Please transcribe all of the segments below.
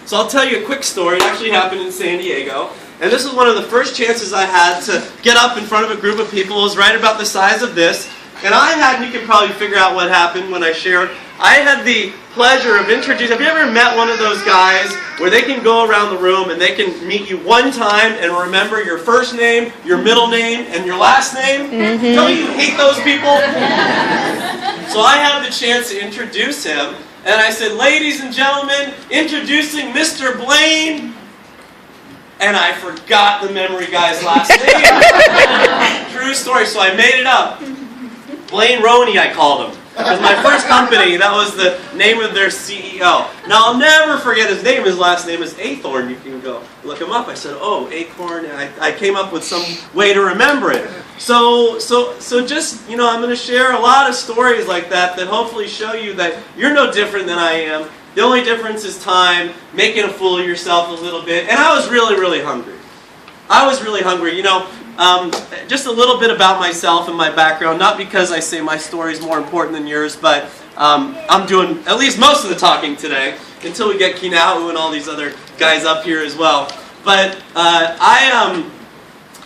So I'll tell you a quick story. It actually happened in San Diego. And this was one of the first chances I had to get up in front of a group of people. It was right about the size of this. And I had, and you can probably figure out what happened when I shared, I had the pleasure of introducing, have you ever met one of those guys where they can go around the room and they can meet you one time and remember your first name, your middle name, and your last name? Mm-hmm. Don't you hate those people? So I had the chance to introduce him, and I said, ladies and gentlemen, introducing Mr. Blaine. And I forgot the memory guy's last name. True story, so I made it up. Blaine Roney, I called him. It was my first company. That was the name of their CEO. Now, I'll never forget his name. His last name is Athorn. You can go look him up. I said, oh, Acorn. And I came up with some way to remember it. So just, I'm going to share a lot of stories like that hopefully show you that you're no different than I am. The only difference is time, making a fool of yourself a little bit. And I was really, really hungry. I was really hungry. Just a little bit about myself and my background. Not because I say my story is more important than yours, but I'm doing at least most of the talking today until we get Kinau and all these other guys up here as well. But I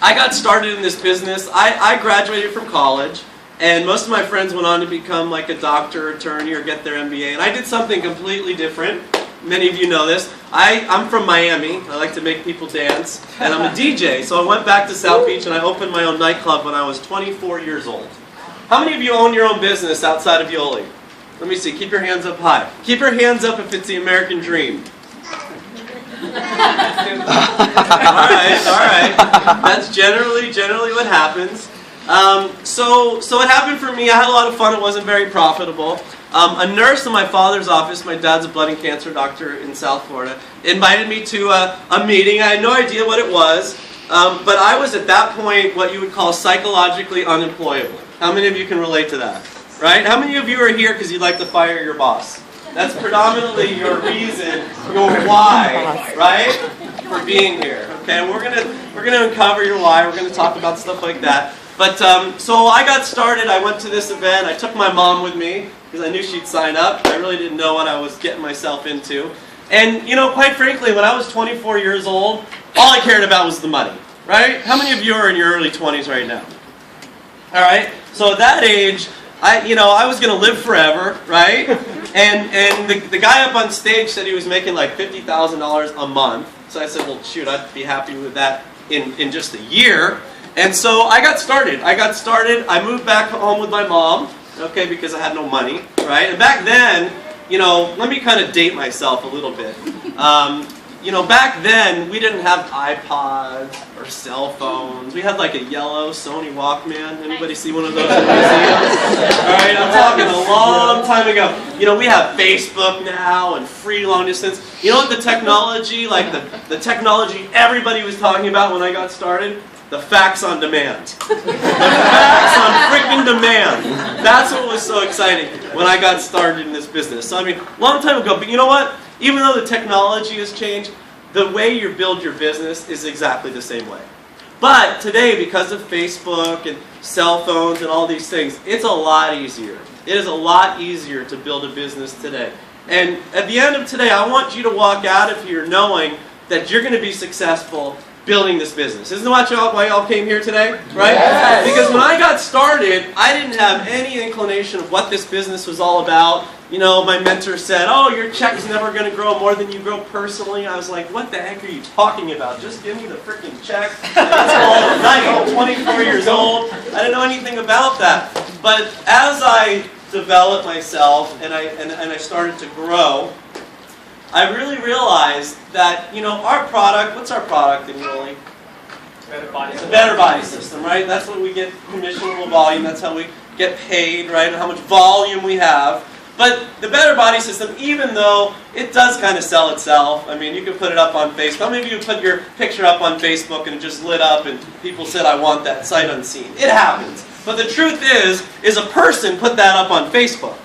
got started in this business. I graduated from college. And most of my friends went on to become like a doctor, attorney, or get their MBA. And I did something completely different. Many of you know this. I'm from Miami. I like to make people dance. And I'm a DJ. So I went back to South Beach and I opened my own nightclub when I was 24 years old. How many of you own your own business outside of Yoli? Let me see. Keep your hands up high. Keep your hands up if it's the American dream. All right. That's generally what happens. So it happened for me. I had a lot of fun. It wasn't very profitable. A nurse in my father's office, my dad's a blood and cancer doctor in South Florida, invited me to a meeting. I had no idea what it was, but I was at that point what you would call psychologically unemployable. How many of you can relate to that? Right? How many of you are here because you'd like to fire your boss? That's predominantly your reason, your why, right, for being here. Okay, we're gonna uncover your why. We're gonna talk about stuff like that. But so I got started. I went to this event. I took my mom with me because I knew she'd sign up. I really didn't know what I was getting myself into. And quite frankly, when I was 24 years old, all I cared about was the money. Right? How many of you are in your early 20s right now? All right. So at that age, I was going to live forever, right? And the guy up on stage said he was making like $50,000 a month. So I said, well, shoot, I'd be happy with that in just a year. And so I got started. I moved back home with my mom, okay, because I had no money, right? And back then, let me kind of date myself a little bit. Back then, we didn't have iPods or cell phones. We had like a yellow Sony Walkman. Anybody see one of those in museums? All right, I'm talking a long time ago. We have Facebook now and free long distance. You know what the technology, like the technology everybody was talking about when I got started? The fax on demand. The fax on freaking demand. That's what was so exciting when I got started in this business. So long time ago, but you know what? Even though the technology has changed, the way you build your business is exactly the same way. But today, because of Facebook and cell phones and all these things, it's a lot easier. It is a lot easier to build a business today. And at the end of today, I want you to walk out of here knowing that you're going to be successful building this business. Isn't that why y'all came here today? Right? Yes. Because when I got started, I didn't have any inclination of what this business was all about. My mentor said, oh, your check is never going to grow more than you grow personally. I was like, what the heck are you talking about? Just give me the freaking check. Let's call it a night. I'm 24 years old. I didn't know anything about that. But as I developed myself and I started to grow, I really realized that, our product, what's our product in Yoli? Better Body System. Better Body System, right? That's what we get commissionable volume. That's how we get paid, right? And how much volume we have. But the Better Body System, even though it does kind of sell itself, you can put it up on Facebook. How many of you put your picture up on Facebook and it just lit up and people said, I want that sight unseen? It happens. But the truth is a person put that up on Facebook,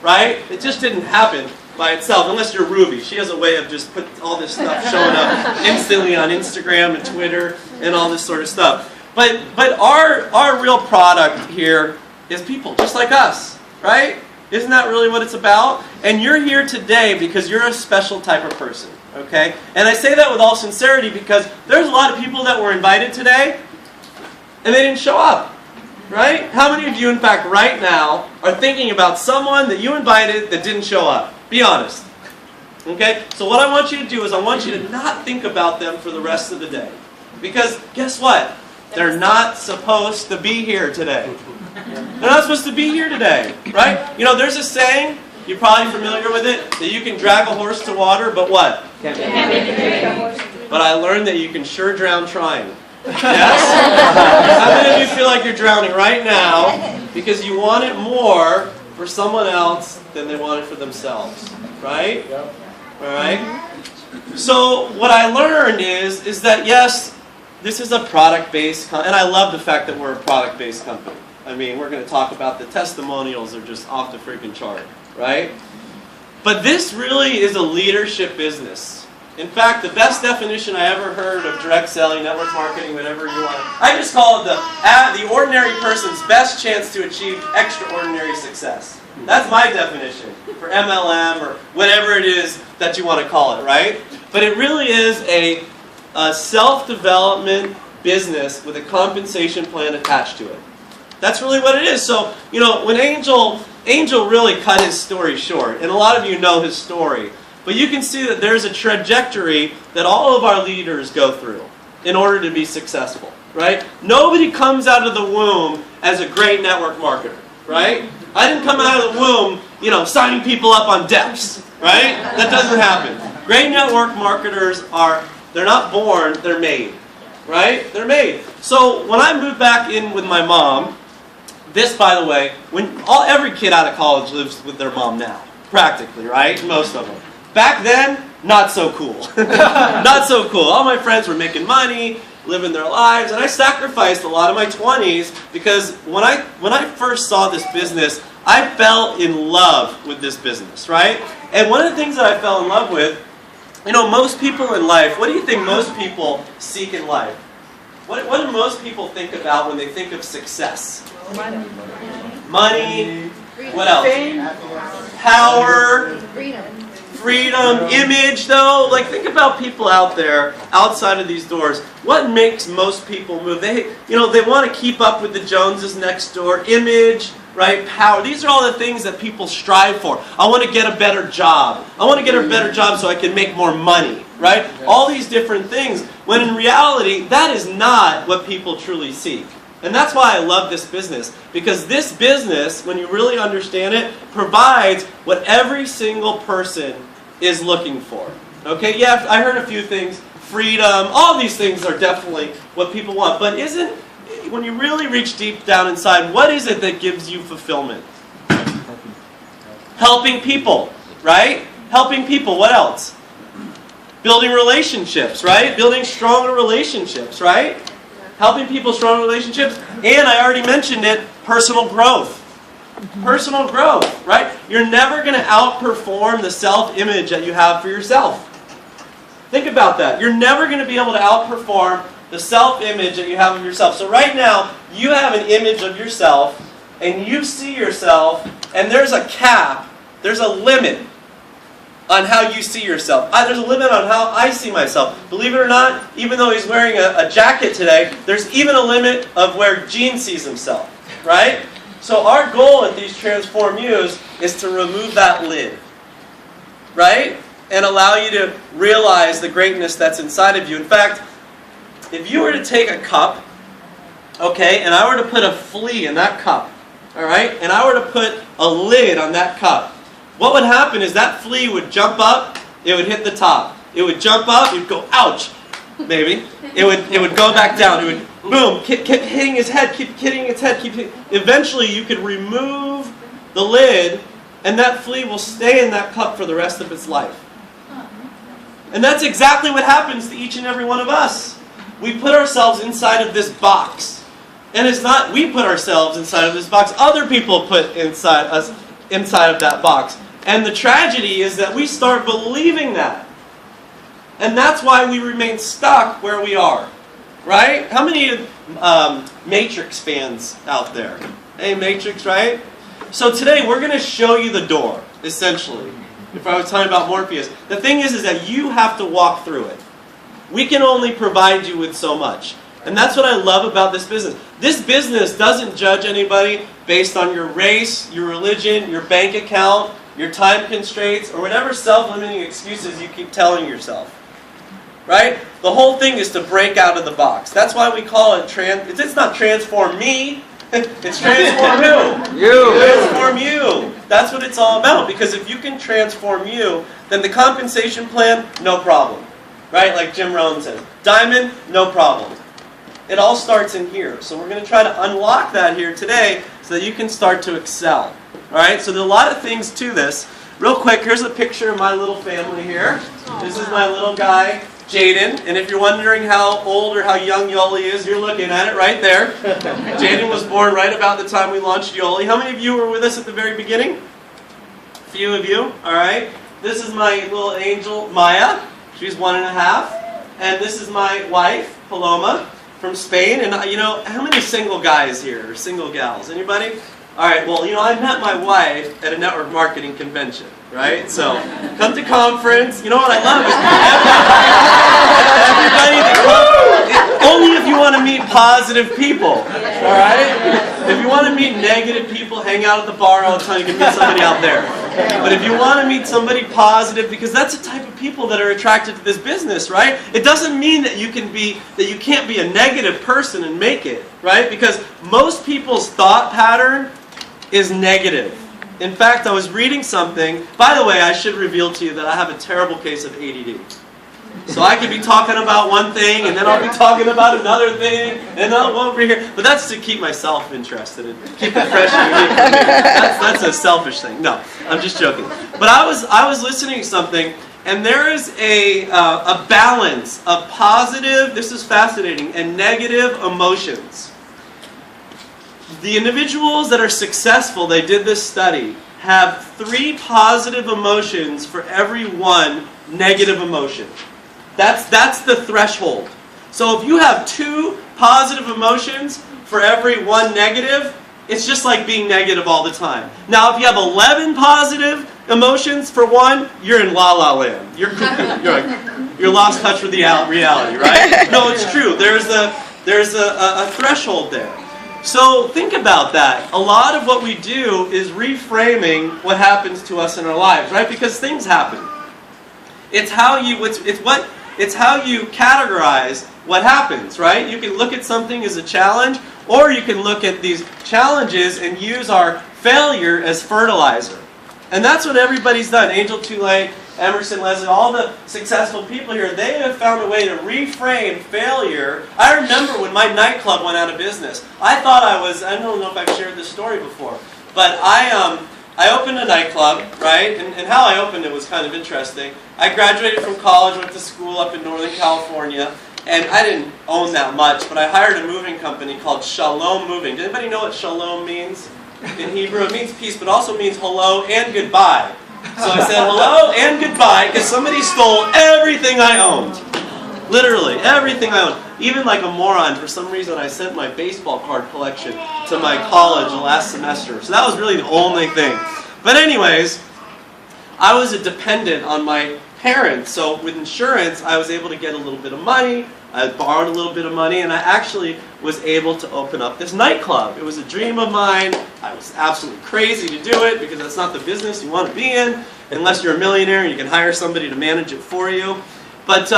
right? It just didn't happen by itself, unless you're Ruby. She has a way of just put all this stuff showing up instantly on Instagram and Twitter and all this sort of stuff. But our real product here is people, just like us, right? Isn't that really what it's about? And you're here today because you're a special type of person, okay? And I say that with all sincerity because there's a lot of people that were invited today and they didn't show up, right? How many of you, in fact, right now are thinking about someone that you invited that didn't show up? Be honest, okay? So what I want you to do is I want you to not think about them for the rest of the day. Because guess what? They're not supposed to be here today. They're not supposed to be here today, right? You know, there's a saying, you're probably familiar with it, that you can drag a horse to water, but what? But I learned that you can sure drown trying. Yes? How many of you feel like you're drowning right now because you want it more for someone else than they want it for themselves? Right? All right? So what I learned is that, yes, this is a product-based company, and I love the fact that we're a product-based company. I mean, we're going to talk about the testimonials are just off the freaking chart, right? But this really is a leadership business. In fact, the best definition I ever heard of direct selling, network marketing, whatever you want, I just call it the ordinary person's best chance to achieve extraordinary success. That's my definition for MLM or whatever it is that you want to call it, right? But it really is a self-development business with a compensation plan attached to it. That's really what it is. So, you know, when Angel really cut his story short, and a lot of you know his story, but you can see that there's a trajectory that all of our leaders go through in order to be successful, right? Nobody comes out of the womb as a great network marketer, right? I didn't come out of the womb, you know, signing people up on DEPs, right? That doesn't happen. Great network marketers they're not born, they're made, right? They're made. So when I moved back in with my mom, this, by the way, every kid out of college lives with their mom now, practically, right? Most of them. Back then, not so cool. Not so cool. All my friends were making money, living their lives, and I sacrificed a lot of my 20s because when I first saw this business, I fell in love with this business, right? And one of the things that I fell in love with, you know, most people in life, what do you think most people seek in life? What do most people think about when they think of success? Money. What else? Fame. Power. Freedom. Image, though. Like, think about people out there, outside of these doors. What makes most people move? They want to keep up with the Joneses next door. Image, right? Power. These are all the things that people strive for. I want to get a better job. I want to get a better job so I can make more money, right? All these different things. When in reality, that is not what people truly seek. And that's why I love this business. Because this business, when you really understand it, provides what every single person is looking for. Okay, yeah, I heard a few things. Freedom, all these things are definitely what people want. But when you really reach deep down inside, what is it that gives you fulfillment? Helping people, right? Helping people, what else? Building relationships, right? Building stronger relationships, right? Helping people, strong relationships. And I already mentioned it, personal growth. Personal growth, right? You're never going to outperform the self-image that you have for yourself. Think about that. You're never going to be able to outperform the self-image that you have of yourself. So right now, you have an image of yourself, and you see yourself, and there's a cap, there's a limit on how you see yourself. There's a limit on how I see myself. Believe it or not, even though he's wearing a jacket today, there's even a limit of where Gene sees himself, right? So our goal at these Transform U's is to remove that lid, right? And allow you to realize the greatness that's inside of you. In fact, if you were to take a cup, okay, and I were to put a flea in that cup, all right, and I were to put a lid on that cup, what would happen is that flea would jump up, it would hit the top. It would jump up, it would go, ouch, maybe. It would go back down. It would, boom, keep hitting his head, keep hitting its head, Eventually, you could remove the lid, and that flea will stay in that cup for the rest of its life. And that's exactly what happens to each and every one of us. We put ourselves inside of this box. And it's not we put ourselves inside of this box. Other people put inside us inside of that box. And the tragedy is that we start believing that. And that's why we remain stuck where we are. Right? How many Matrix fans out there? Hey, Matrix, right? So today we're going to show you the door, essentially. If I was talking about Morpheus. The thing is that you have to walk through it. We can only provide you with so much. And that's what I love about this business. This business doesn't judge anybody based on your race, your religion, your bank account, your time constraints, or whatever self-limiting excuses you keep telling yourself. Right? The whole thing is to break out of the box. That's why we call it it's not transform me, it's transform who? You. Transform you. That's what it's all about. Because if you can transform you, then the compensation plan, no problem. Right? Like Jim Rohn says. Diamond, no problem. It all starts in here. So we're going to try to unlock that here today so that you can start to excel. Alright? So there are a lot of things to this. Real quick, here's a picture of my little family here. This is my little guy, Jaden. And if you're wondering how old or how young Yoli is, you're looking at it right there. Jaden was born right about the time we launched Yoli. How many of you were with us at the very beginning? A few of you. Alright. This is my little angel, Maya. She's 1.5. And this is my wife, Paloma, from Spain. And how many single guys here, or single gals? Anybody? Alright, well, I met my wife at a network marketing convention, right? So, come to conference. You know what I love is everybody that comes, only if you want to meet positive people, alright? If you want to meet negative people, hang out at the bar all the time, you can meet somebody out there. But if you want to meet somebody positive, because that's the type of people that are attracted to this business, right? It doesn't mean that you can't be a negative person and make it, right? Because most people's thought pattern is negative. In fact, I was reading something. By the way, I should reveal to you that I have a terrible case of ADD. So I could be talking about one thing, and then I'll be talking about another thing, and I'll go over here. But that's to keep myself interested and keep it fresh and unique for me. That's a selfish thing. No, I'm just joking. But I was listening to something, and there is a balance of positive, this is fascinating, and negative emotions. The individuals that are successful, they did this study, have 3 positive emotions for every 1 negative emotion. That's the threshold. So if you have 2 positive emotions for every 1 negative, it's just like being negative all the time. Now if you have 11 positive emotions for 1, you're in la la land. You're cuckoo. You're lost touch with the reality, right? No, it's true. There's a threshold there. So think about that. A lot of what we do is reframing what happens to us in our lives, right? Because things happen. It's how you categorize what happens, right? You can look at something as a challenge, or you can look at these challenges and use our failure as fertilizer. And that's what everybody's done. Angel Tulane, Emerson, Leslie, all the successful people here, they have found a way to reframe failure. I remember when my nightclub went out of business. I don't know if I've shared this story before, but I opened a nightclub, right? And how I opened it was kind of interesting. I graduated from college, went to school up in Northern California, and I didn't own that much, but I hired a moving company called Shalom Moving. Does anybody know what Shalom means? In Hebrew, it means peace, but also means hello and goodbye. So I said hello and goodbye because somebody stole everything I owned. Literally, everything I owned. Even like a moron, for some reason I sent my baseball card collection to my college last semester. So that was really the only thing. But anyways, I was a dependent on my parents. So with insurance, I was able to get a little bit of money. I borrowed a little bit of money, and I actually was able to open up this nightclub. It was a dream of mine. I was absolutely crazy to do it because that's not the business you want to be in, unless you're a millionaire and you can hire somebody to manage it for you. But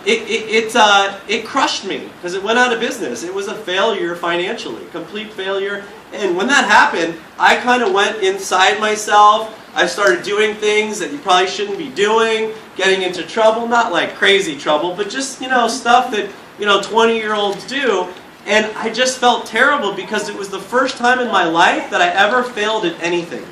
it crushed me because it went out of business. It was a failure financially, complete failure. And when that happened, I kind of went inside myself. I started doing things that you probably shouldn't be doing, getting into trouble, not like crazy trouble, but just, stuff that, 20-year-olds do. And I just felt terrible because it was the first time in my life that I ever failed at anything.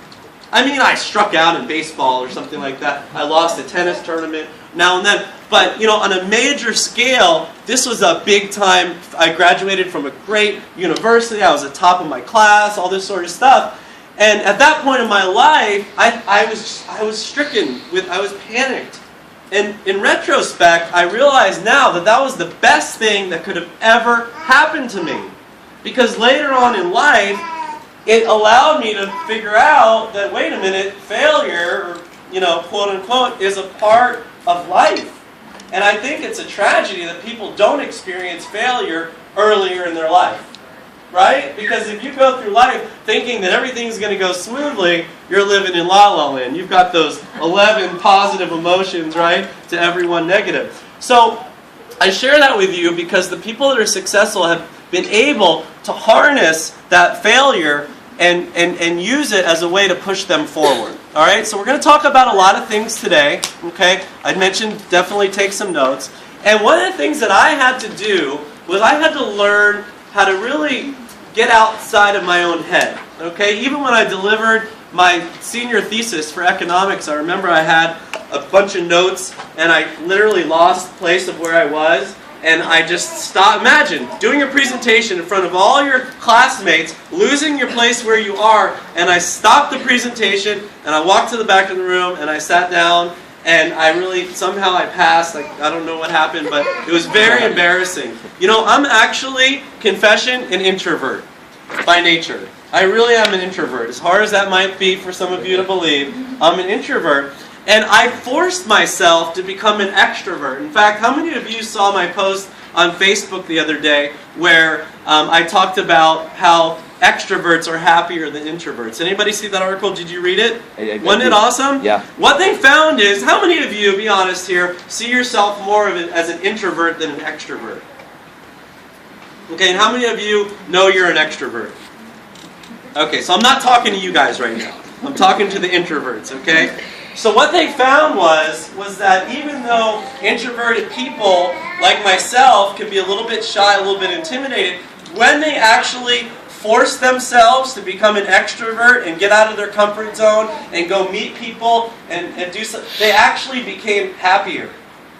I mean, I struck out in baseball or something like that. I lost a tennis tournament now and then. But, on a major scale, this was a big time. I graduated from a great university. I was at the top of my class, all this sort of stuff. And at that point in my life, I was stricken with, I was panicked. And in retrospect, I realize now that that was the best thing that could have ever happened to me. Because later on in life, it allowed me to figure out that, wait a minute, failure, or, quote unquote, is a part of life. And I think it's a tragedy that people don't experience failure earlier in their life. Right? Because if you go through life thinking that everything's going to go smoothly, you're living in la la land. You've got those 11 positive emotions, right, to every one negative. So I share that with you because the people that are successful have been able to harness that failure and use it as a way to push them forward. All right? So we're going to talk about a lot of things today. Okay? I mentioned definitely take some notes. And one of the things that I had to do was I had to learn how to really get outside of my own head. Okay? Even when I delivered my senior thesis for economics, I remember I had a bunch of notes and I literally lost place of where I was. And I just stopped. Imagine doing a presentation in front of all your classmates, losing your place where you are, and I stopped the presentation and I walked to the back of the room and I sat down and somehow I passed. I don't know what happened, but it was very embarrassing. I'm actually, confession, an introvert by nature. I really am an introvert. As hard as that might be for some of you to believe, I'm an introvert. And I forced myself to become an extrovert. In fact, how many of you saw my post on Facebook the other day where I talked about how extroverts are happier than introverts? Anybody see that article? Did you read it? Wasn't it awesome? Yeah. What they found is, how many of you, be honest here, see yourself more as an introvert than an extrovert? Okay, and how many of you know you're an extrovert? Okay, so I'm not talking to you guys right now. I'm talking to the introverts, okay? So what they found was that even though introverted people like myself can be a little bit shy, a little bit intimidated, when they actually force themselves to become an extrovert and get out of their comfort zone and go meet people and do something, they actually became happier.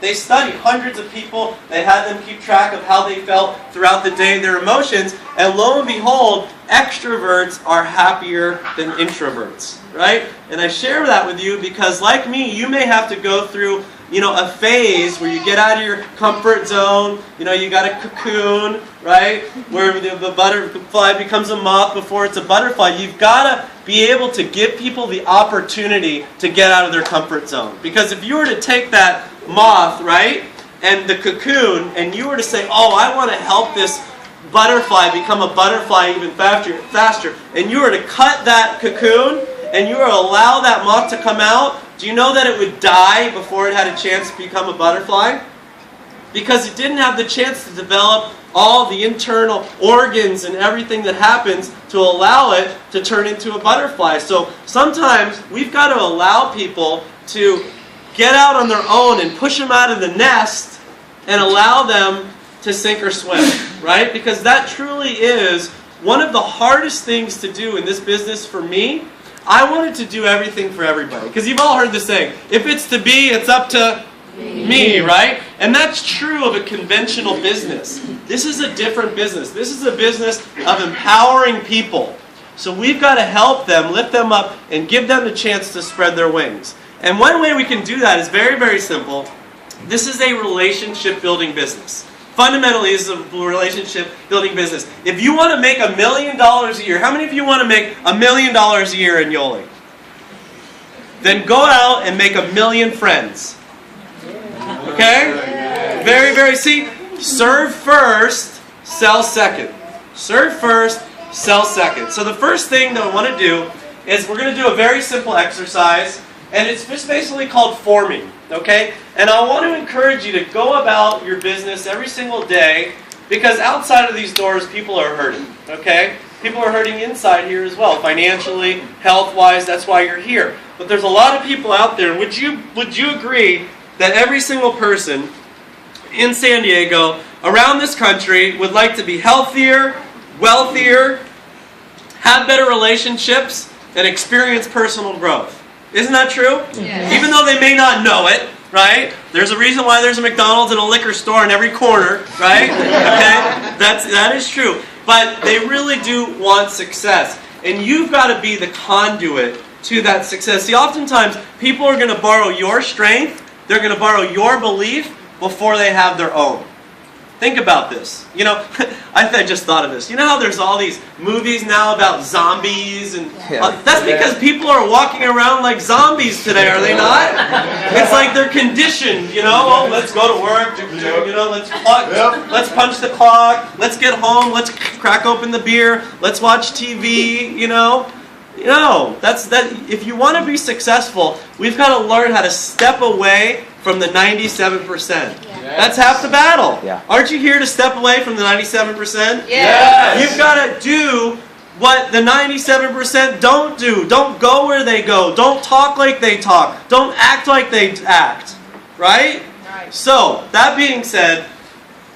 They studied hundreds of people. They had them keep track of how they felt throughout the day, their emotions, and lo and behold, extroverts are happier than introverts, right? And I share that with you because, like me, you may have to go through, a phase where you get out of your comfort zone. You got a cocoon, right? Where the butterfly becomes a moth before it's a butterfly. You've got to be able to give people the opportunity to get out of their comfort zone. Because if you were to take that moth, right, and the cocoon, and you were to say, oh, I want to help this butterfly become a butterfly even faster, and you were to cut that cocoon, and you were to allow that moth to come out, do you know that it would die before it had a chance to become a butterfly? Because it didn't have the chance to develop all the internal organs and everything that happens to allow it to turn into a butterfly. So sometimes we've got to allow people to get out on their own and push them out of the nest and allow them to sink or swim, right? Because that truly is one of the hardest things to do in this business for me. I wanted to do everything for everybody. Because you've all heard the saying, if it's to be, it's up to me, right? And that's true of a conventional business. This is a different business. This is a business of empowering people. So we've got to help them, lift them up, and give them the chance to spread their wings. And one way we can do that is very, very simple. This is a relationship-building business. Fundamentally, this is a relationship-building business. If you want to make $1 million a year, how many of you want to make $1 million a year in Yoli? Then go out and make 1 million friends. Okay? Very, very, see, serve first, sell second. Serve first, sell second. So the first thing that I want to do is we're going to do a very simple exercise, and it's just basically called forming. Okay? And I want to encourage you to go about your business every single day, because outside of these doors, people are hurting. Okay? People are hurting inside here as well, financially, health-wise. That's why you're here. But there's a lot of people out there. Would you agree that every single person in San Diego, around this country, would like to be healthier, wealthier, have better relationships, and experience personal growth? Isn't that true? Yes. Even though they may not know it, right? There's a reason why there's a McDonald's and a liquor store in every corner, right? Okay? That is true. But they really do want success. And you've got to be the conduit to that success. See, oftentimes, people are going to borrow your strength, they're going to borrow your belief before they have their own. Think about this. You know, I just thought of this. You know how there's all these movies now about zombies? And that's because people are walking around like zombies today, are they not? It's like they're conditioned, you know? Oh, let's go to work, you know, let's punch the clock, let's get home, let's crack open the beer, let's watch TV, you know? No, if you want to be successful, we've got to learn how to step away from the 97%. That's half the battle. Yeah. Aren't you here to step away from the 97%? Yes. You've got to do what the 97% don't do. Don't go where they go. Don't talk like they talk. Don't act like they act. Right? So, that being said,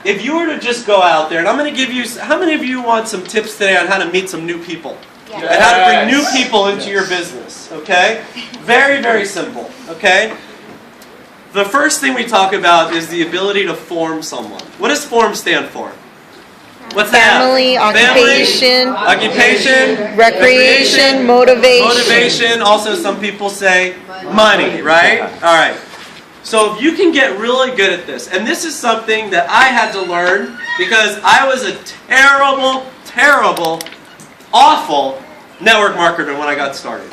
if you were to just go out there, and I'm going to give you, how many of you want some tips today on how to meet some new people? Yes. And how to bring new people into your business, okay? Very, very simple, okay? The first thing we talk about is the ability to form someone. What does form stand for? What's that? Family, occupation, occupation, recreation, motivation. motivation. Also, some people say money, right? All right. So if you can get really good at this, and this is something that I had to learn because I was a terrible, awful network marketer when I got started.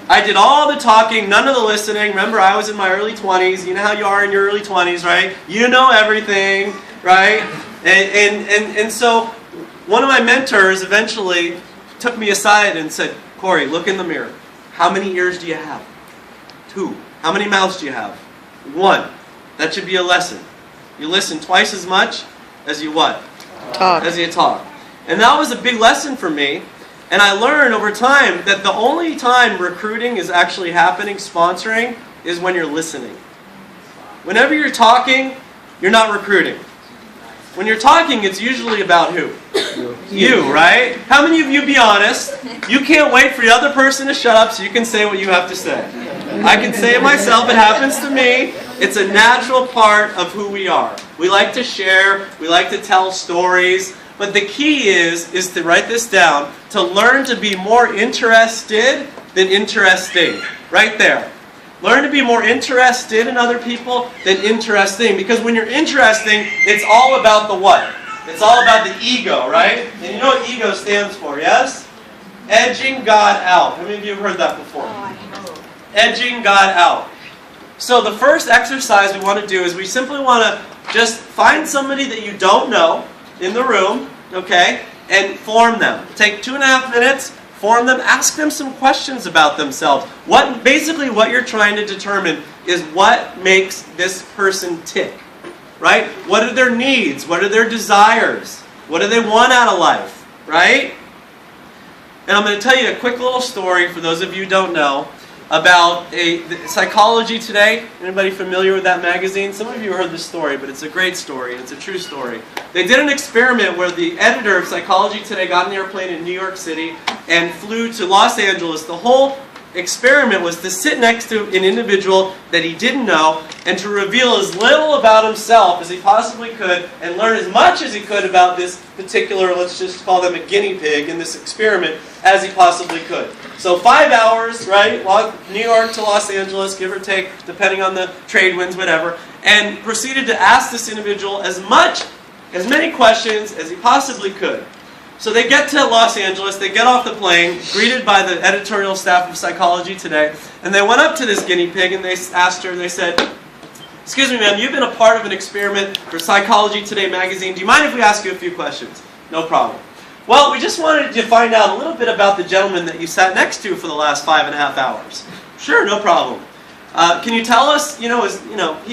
I did all the talking, none of the listening. Remember, I was in my early 20s. You know how you are in your early 20s, right? You know everything, right? And so one of my mentors eventually took me aside and said, Corey, look in the mirror. How many ears do you have? 2. How many mouths do you have? 1. That should be a lesson. You listen twice as much as you what? Talk. As you talk. And that was a big lesson for me. And I learned over time that the only time recruiting is actually happening, sponsoring, is when you're listening. Whenever you're talking, you're not recruiting. When you're talking, it's usually about who? You, right? How many of you, be honest, you can't wait for the other person to shut up so you can say what you have to say? I can say it myself. It happens to me. It's a natural part of who we are. We like to share. We like to tell stories. But the key is to write this down, to learn to be more interested than interesting. Right there. Learn to be more interested in other people than interesting. Because when you're interesting, it's all about the what? It's all about the ego, right? And you know what ego stands for, yes? Edging God out. How many of you have heard that before? Edging God out. So the first exercise we want to do is we simply want to just find somebody that you don't know in the room, okay, and form them. Take 2.5 minutes, form them, ask them some questions about themselves. Basically what you're trying to determine is what makes this person tick, right? What are their needs? What are their desires? What do they want out of life, right? And I'm going to tell you a quick little story for those of you who don't know about Psychology Today. Anybody familiar with that magazine? Some of you heard this story, but it's a great story, and it's a true story. They did an experiment where the editor of Psychology Today got in an airplane in New York City and flew to Los Angeles. The whole experiment was to sit next to an individual that he didn't know and to reveal as little about himself as he possibly could and learn as much as he could about this particular, let's just call them a guinea pig in this experiment, as he possibly could. So 5 hours, right, New York to Los Angeles, give or take, depending on the trade winds, whatever, and proceeded to ask this individual as many questions as he possibly could. So they get to Los Angeles, they get off the plane, greeted by the editorial staff of Psychology Today, and they went up to this guinea pig and they asked her, they said, "Excuse me, ma'am, you've been a part of an experiment for Psychology Today magazine. Do you mind if we ask you a few questions?" "No problem." "Well, we just wanted to find out a little bit about the gentleman that you sat next to for the last 5.5 hours. "Sure, no problem. Can you tell us, he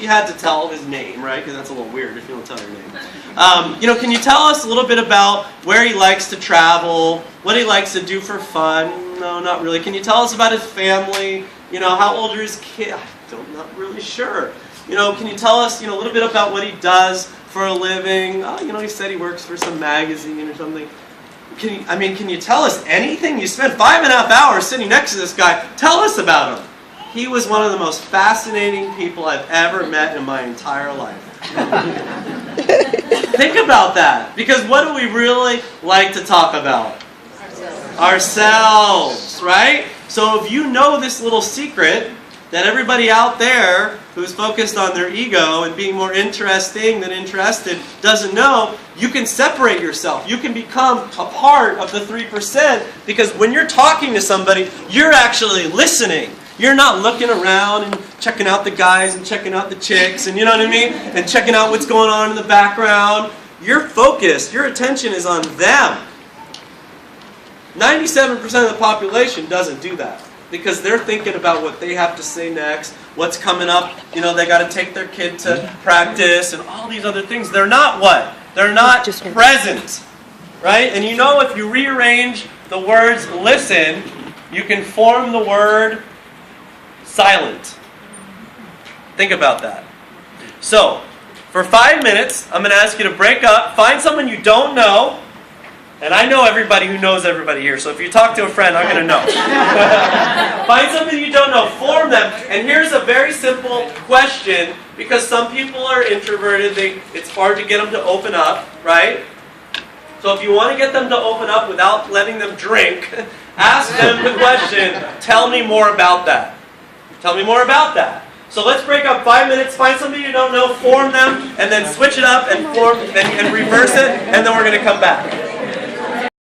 had to tell his name, right? Because that's a little weird if you don't tell your name. Can you tell us a little bit about where he likes to travel, what he likes to do for fun?" "No, not really." "Can you tell us about his family? How old are his kids?" "I'm not really sure." "Can you tell us, a little bit about what he does for a living?" "Oh, he said he works for some magazine or something." Can you tell us anything? You spent 5.5 hours sitting next to this guy. Tell us about him." He was one of the most fascinating people I've ever met in my entire life. Think about that. Because what do we really like to talk about? Ourselves, right? So if you know this little secret, that everybody out there who's focused on their ego and being more interesting than interested doesn't know, you can separate yourself. You can become a part of the 3% because when you're talking to somebody, you're actually listening. You're not looking around and checking out the guys and checking out the chicks and you know what I mean? And checking out what's going on in the background. You're focused. Your attention is on them. 97% of the population doesn't do that because they're thinking about what they have to say next, what's coming up. You know, they got to take their kid to practice and all these other things. They're not what? They're not present, right? And you know if you rearrange the words listen, you can form the word silent. Think about that. So, for 5 minutes, I'm going to ask you to break up, find someone you don't know, and I know everybody who knows everybody here, so if you talk to a friend, I'm going to know. Find somebody you don't know, form them, and here's a very simple question, because some people are introverted, it's hard to get them to open up, right? So if you want to get them to open up without letting them drink, ask them the question, tell me more about that. Tell me more about that. So let's break up 5 minutes, find somebody you don't know, form them, and then switch it up and form and reverse it, and then we're going to come back.